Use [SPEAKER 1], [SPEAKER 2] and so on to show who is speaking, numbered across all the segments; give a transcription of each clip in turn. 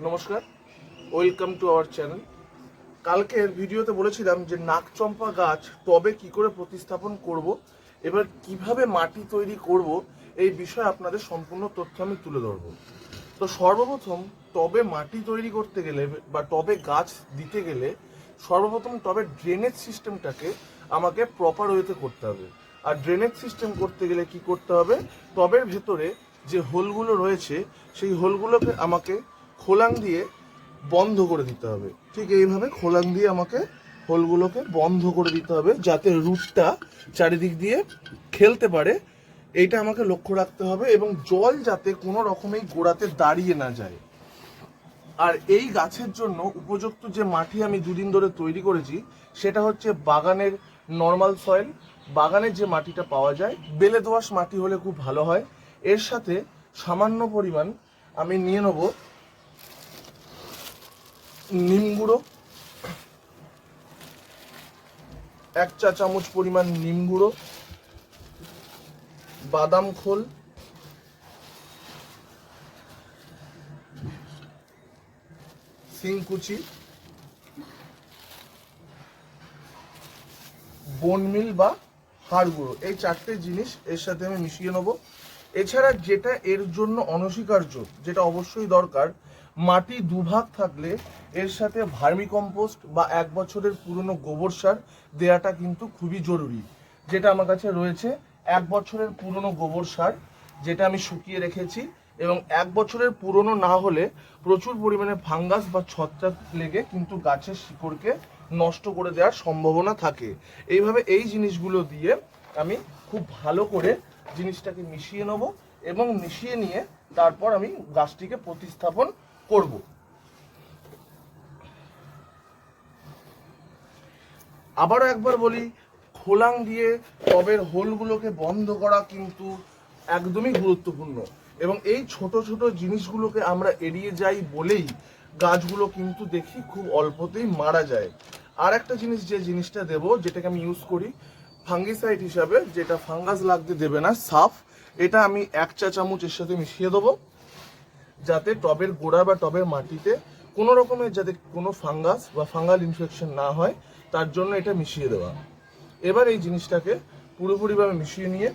[SPEAKER 1] নমস্কার, welcome to our channel. কালকের ভিডিওতে বলেছিলাম যে নাকচম্পা গাছ টবে কি করে প্রতিস্থাপন করব, এবার কিভাবে মাটি তৈরি করব, এই বিষয়ে আপনাদের সম্পূর্ণ তথ্য আমি তুলে ধরব। তো সর্বপ্রথম টবে মাটি তৈরি করতে গেলে বা টবে গাছ দিতে গেলে সর্বপ্রথম টবের ড্রেনেজ সিস্টেমটাকে আমাকে প্রপার ওয়েতে করতে হবে। আর ড্রেনেজ সিস্টেম করতে গেলে কি করতে হবে, টবের ভেতরে যে হোলগুলো রয়েছে সেই হোলগুলোকে আমাকে খোলাং দিয়ে বন্ধ করে দিতে হবে। ঠিক এইভাবে খোলাং দিয়ে আমাকে হোলগুলোকে বন্ধ করে দিতে হবে, যাতে রুটটা চারিদিক দিয়ে খেলতে পারে, এইটা আমাকে লক্ষ্য রাখতে হবে, এবং জল যাতে কোনো রকমেই গোড়াতে দাঁড়িয়ে না যায়। আর এই গাছের জন্য উপযুক্ত যে মাটি আমি দুদিন ধরে তৈরি করেছি সেটা হচ্ছে বাগানের নর্মাল সয়েল। বাগানের যে মাটিটা পাওয়া যায় বেলে দোআঁশ মাটি হলে খুব ভালো হয়। এর সাথে সামান্য পরিমাণ আমি নিয়ে নেব নিম গুঁড়ো, 1 চা চামচ পরিমাণ নিম গুঁড়ো, বাদাম খোল, শিংকুচি, বোন মিল বা হাড় গুঁড়ো, এই 4টে জিনিস এর সাথে আমি মিশিয়ে নেব। এছাড়া যেটা এর জন্য অনস্বীকার্য, যেটা অবশ্যই দরকার, মাটি দুভাগ থাকলে এর সাথে ভার্মি কম্পোস্ট বা 1 বছরের পুরনো গোবর সার দেওয়াটা কিন্তু খুবই জরুরি। যেটা আমার কাছে রয়েছে 1 বছরের পুরনো গোবর সার, যেটা আমি শুকিয়ে রেখেছি, এবং 1 বছরের পুরনো না হলে প্রচুর পরিমাণে ফাঙ্গাস বা ছত্রাক লেগে কিন্তু গাছের শিকড়কে নষ্ট করে দেওয়ার সম্ভাবনা থাকে। এইভাবে এই জিনিসগুলো দিয়ে আমি খুব ভালো করে জিনিসটাকে মিশিয়ে নেব, এবং মিশিয়ে নিয়ে তারপর আমি গাছটিকে প্রতিস্থাপন করব। আবারও একবার বলি, খোলাং দিয়ে টবের হোলগুলোকে বন্ধ করা কিন্তু একদমই গুরুত্বপূর্ণ, এবং এই ছোট ছোট জিনিসগুলোকে আমরা এড়িয়ে যাই বলেই গাছগুলো কিন্তু দেখি খুব অল্পতেই মারা যায়। আর একটা জিনিস, যে জিনিসটা দেব, যেটাকে আমি ইউজ করি ফাঙ্গিসাইড হিসাবে, যেটা ফাঙ্গাস লাগতে দেবে না, সাফ, এটা আমি 1 চা চামচ এর সাথে মিশিয়ে দেবো, যাতে টবের গোড়া বা টবের মাটিতে কোনো রকমের যাতে কোনো ফাঙ্গাস বা ফাঙ্গাল ইনফেকশন না হয়, তার জন্য এটা মিশিয়ে দেওয়া। এবার এই জিনিসটাকে পুরোপুরিভাবে মিশিয়ে নিয়ে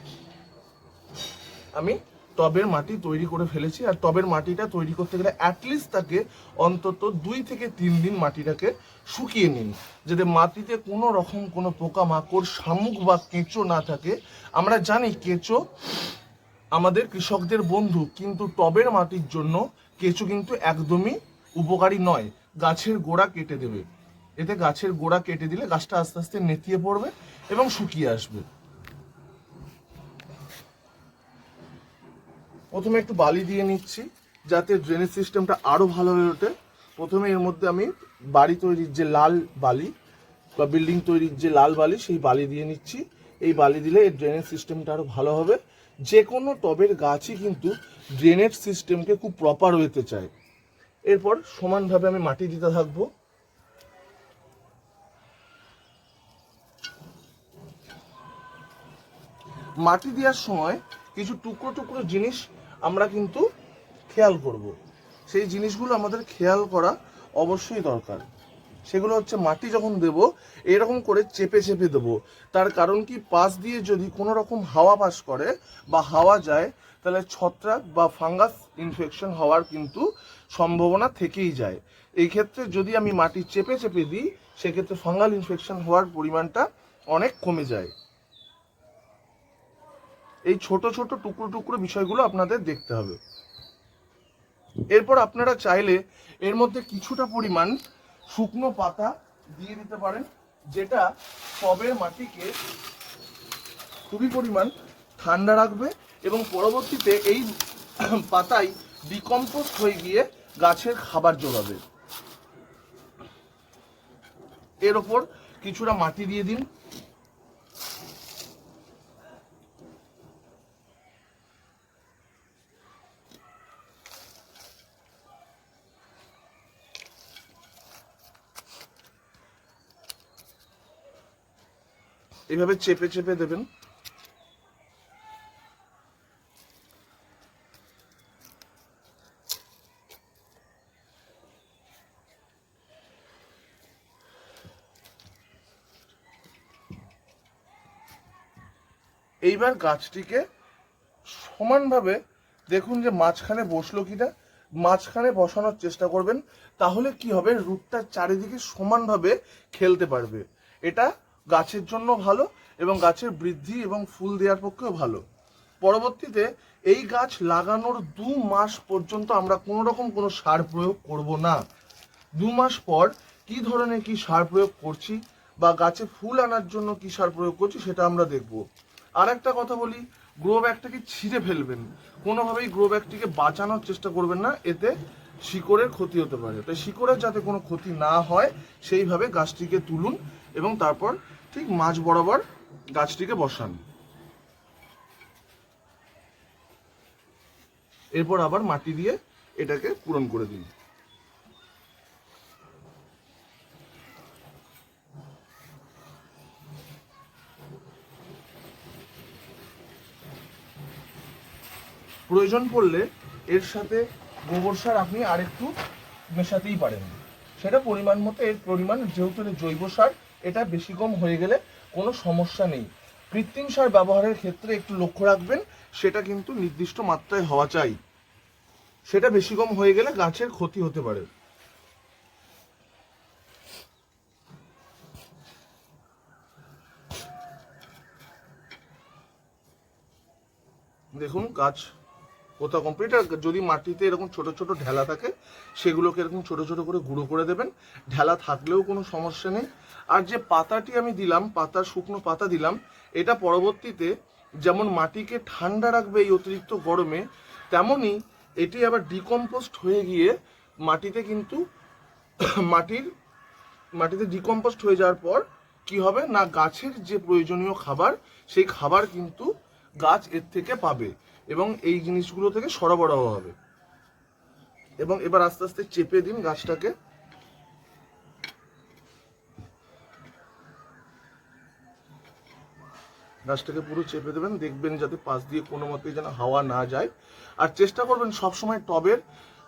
[SPEAKER 1] আমি টবের মাটি তৈরি করে ফেলেছি। আর টবের মাটিটা তৈরি করতে গেলে অ্যাটলিস্ট তাকে অন্তত 2 থেকে 3 দিন মাটিটাকে শুকিয়ে নিন, যাতে মাটিতে কোনো রকম কোনো পোকামাকড়, শামুক বা কেঁচো না থাকে। আমরা জানি কেঁচো আমাদের কৃষকদের বন্ধু, কিন্তু টবের মাটির জন্য কেঁচো কিন্তু একদমই উপকারী নয়, গাছের গোড়া কেটে দেবে। এতে গাছের গোড়া কেটে দিলে গাছটা আস্তে আস্তে নেতিয়ে পড়বে এবং শুকিয়ে আসবে। প্রথমে একটু বালি দিয়ে নিচ্ছি, যাতে ড্রেনেজ সিস্টেমটা আরো ভালো হয়ে ওঠে। প্রথমে এর মধ্যে আমি বাড়ি তৈরির যে লাল বালি বা বিল্ডিং তৈরির যে লাল বালি, সেই বালি দিয়ে নিচ্ছি। এই বালি দিলে এই ড্রেনেজ সিস্টেমটা আরো ভালো হবে। যে কোনো টবের গাছই কিন্তু ড্রেনেজ সিস্টেমকে খুব প্রপার ওয়েতে চায়। এরপর সমানভাবে আমি মাটি দিতে থাকবো। মাটি দেওয়ার সময় কিছু টুকরো টুকরো জিনিস আমরা কিন্তু খেয়াল করব। সেই জিনিসগুলো আমাদের খেয়াল করা অবশ্যই দরকার। সেগুলো হচ্ছে, মাটি যখন দেব এরকম করে চেপে চেপে দেবো। তার কারণ কি, পাশ দিয়ে যদি কোনো রকম হাওয়া পাস করে বা হাওয়া যায়, তাহলে ছত্রাক বা ফাঙ্গাস ইনফেকশন হওয়ার কিন্তু সম্ভাবনা থেকেই যায়। এই ক্ষেত্রে যদি আমি মাটি চেপে চেপে দিই, সেক্ষেত্রে ফাঙ্গাল ইনফেকশন হওয়ার পরিমাণটা অনেক কমে যায়। এই ছোট ছোট টুকরো টুকরো বিষয়গুলো আপনাদের দেখতে হবে। এরপর আপনারা চাইলে এর মধ্যে কিছুটা পরিমাণ শুকনো পাতা দিয়ে দিতে পারেন, যেটা টবের মাটিকে খুবই পরিমাণ ঠান্ডা রাখবে, এবং পরবর্তীতে এই পাতাই ডিকম্পোস্ট হয়ে গিয়ে গাছের খাবার যোগাবে। এর ওপর কিছুটা মাটি দিয়ে দিন। এইভাবে চেপে চেপে দেবেন। এইবার গাছটিকে সমানভাবে দেখুন যে মাঝখানে বসলো কিনা, মাঝখানে বসানোর চেষ্টা করবেন, তাহলে কি হবে, রুটটা চারিদিকে সমানভাবে খেলতে পারবে। এটা গাছের জন্য ভালো এবং গাছের বৃদ্ধি এবং ফুল দেওয়ার পক্ষেও ভালো। পরবর্তীতে এই গাছ লাগানোর 2 মাস পর্যন্ত আমরা কোনো রকম কোনো সার প্রয়োগ করব না। 2 মাস পর কি ধরনের কি সার প্রয়োগ করছি বা গাছে ফুল আনার জন্য কি সার প্রয়োগ করছি সেটা আমরা দেখব। আর একটা কথা বলি, গ্রো ব্যাগটাকে ছিঁড়ে ফেলবেন, কোনোভাবেই গ্রো ব্যাগটিকে বাঁচানোর চেষ্টা করবেন না, এতে শিকড়ের ক্ষতি হতে পারে। তাই শিকড়ের যাতে কোনো ক্ষতি না হয় সেইভাবে গাছটিকে তুলুন এবং তারপর ঠিক মাঝ বরাবর গাছটিকে বসান। এরপর আবার মাটি দিয়ে এটাকে পূরণ করে দিন। প্রয়োজন পড়লে এর সাথে গোবর সার আপনি আরেকটু মেশাতেই পারেন, সেটা পরিমাণ মতো। এর পরিমাণ যেহেতু জৈব সার, এটা বেশি কম হয়ে গেলে কোনো সমস্যা নেই। কৃত্রিম সার ব্যবহারের ক্ষেত্রে একটু লক্ষ্য রাখবেন, সেটা কিন্তু নির্দিষ্ট মাত্রায় হওয়া চাই, সেটা বেশি কম হয়ে গেলে গাছের ক্ষতি হতে পারে। দেখুন গাছ কোথাও কমপ্লিট। আর যদি মাটিতে এরকম ছোট ছোট ঢেলা থাকে সেগুলোকে এরকম ছোট ছোট করে গুঁড়ো করে দেবেন, ঢেলা থাকলেও কোনো সমস্যা নেই। আর যে পাতাটি আমি দিলাম, পাতা শুকনো পাতা দিলাম, এটা পরবর্তীতে যেমন মাটিকে ঠান্ডা রাখবে এই অতিরিক্ত গরমে, তেমনই এটি আবার ডিকম্পোস্ট হয়ে গিয়ে মাটিতে কিন্তু মাটিতে ডিকম্পোস্ট হয়ে যাওয়ার পর কি হবে না, গাছের যে প্রয়োজনীয় খাবার সেই খাবার কিন্তু গাছ এর থেকে পাবে এবং এই জিনিসগুলো থেকে সরবরাহ হবে। এবং এবার আস্তে আস্তে চেপে দিন গাছটাকে। গাছটাকে পুরো চেপে দেবেন, দেখবেন যাতে পাশ দিয়ে কোনো মতেই যেন হাওয়া না যায়। আর চেষ্টা করবেন সবসময় টবের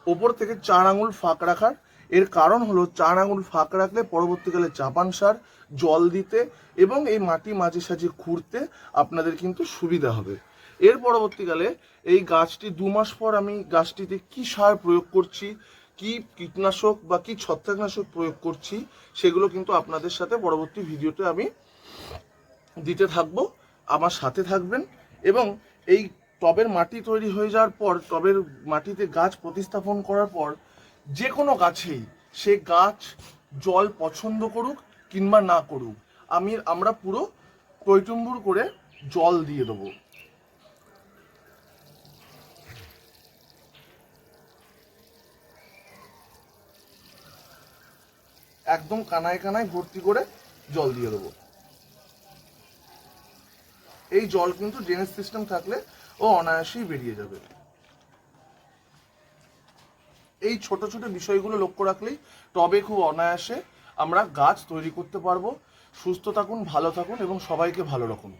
[SPEAKER 1] ওপর থেকে 4 আঙুল ফাঁক রাখার। এর কারণ হলো 4 আঙুল ফাঁক রাখলে পরবর্তীকালে চাপান সার, জল দিতে এবং এই মাটি মাঝে সাঝে খুঁড়তে আপনাদের কিন্তু সুবিধা হবে। এর পরবর্তীকালে এই গাছটি 2 মাস পর আমি গাছটিতে কি সার প্রয়োগ করছি, কি কীটনাশক বা কি ছত্রাকনাশক প্রয়োগ করছি, সেগুলো কিন্তু আপনাদের সাথে পরবর্তী ভিডিওতে আমি দিতে থাকবো। আমার সাথে থাকবেন। এবং এই টবের মাটি তৈরি হয়ে যাওয়ার পর, টবের মাটিতে গাছ প্রতিস্থাপন করার পর, যে কোনো গাছেই সে গাছ জল পছন্দ করুক কিংবা না করুক, আমরা পুরো টইটুম্বুর করে জল দিয়ে দেবো। একদম কানায় কানায় ভর্তি করে জল দিয়ে দেবো। এই জল কিন্তু ড্রেনেজ সিস্টেম থাকলে ও অনায়াসেই বেরিয়ে যাবে। এই ছোট ছোট বিষয়গুলো লক্ষ্য রাখলেই টবে খুব অনায়াসে আমরা গাছ তৈরি করতে পারবো। সুস্থ থাকুন, ভালো থাকুন এবং সবাইকে ভালো রাখুন।